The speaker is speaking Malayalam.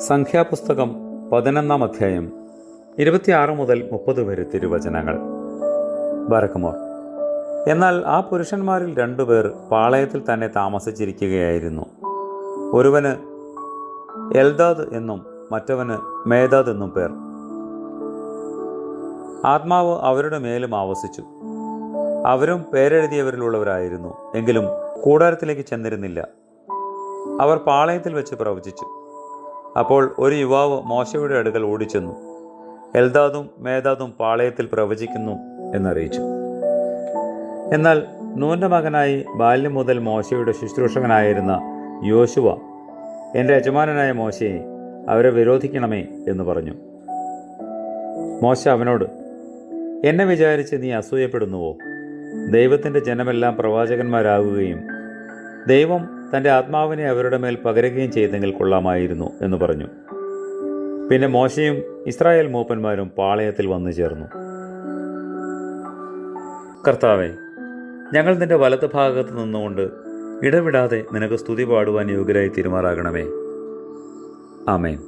സംഖ്യാപുസ്തകം 11-ാം അധ്യായം 26 മുതൽ 30 വരെ തിരുവചനങ്ങൾ. ബറക്കുമോർ. എന്നാൽ ആ പുരുഷന്മാരിൽ 2 പേർ പാളയത്തിൽ തന്നെ താമസിച്ചിരിക്കുകയായിരുന്നു. ഒരുവന് എൽദാദ് എന്നും മറ്റവന് മേദാദ് എന്നും പേർ. ആത്മാവ് അവരുടെ മേലും ആവസിച്ചു. അവരും പേരെഴുതിയവരിലുള്ളവരായിരുന്നു, എങ്കിലും കൂടാരത്തിലേക്ക് ചെന്നിരുന്നില്ല. അവർ പാളയത്തിൽ വെച്ച് പ്രവചിച്ചു. അപ്പോൾ ഒരു യുവാവ് മോശയുടെ അടുക്കൽ ഓടിച്ചെന്നു, എൽദാദും മേദാദും പാളയത്തിൽ പ്രവചിക്കുന്നു എന്നറിയിച്ചു. എന്നാൽ നൂന്റെ മകനായി ബാല്യം മുതൽ മോശയുടെ ശുശ്രൂഷകനായിരുന്ന യോശുവ, എൻ്റെ യജമാനനായ മോശയെ, അവരെ വിരോധിക്കണമേ എന്ന് പറഞ്ഞു. മോശ അവനോട്, എന്നെ വിചാരിച്ച് നീ അസൂയപ്പെടുന്നുവോ? ദൈവത്തിൻ്റെ ജനമെല്ലാം പ്രവാചകന്മാരാകുകയും ദൈവം തൻ്റെ ആത്മാവിനെ അവരുടെ മേൽ പകരുകയും ചെയ്തെങ്കിൽ കൊള്ളാമായിരുന്നു എന്ന് പറഞ്ഞു. പിന്നെ മോശയും ഇസ്രായേൽ മൂപ്പന്മാരും പാളയത്തിൽ വന്നു ചേർന്നു. കർത്താവേ, ഞങ്ങൾ നിന്റെ വലത്ത് ഭാഗത്ത് നിന്നുകൊണ്ട് ഇടവിടാതെ നിനക്ക് സ്തുതി പാടുവാൻ യോഗ്യരായി തീരുമാറാകണമേ. ആമേൻ.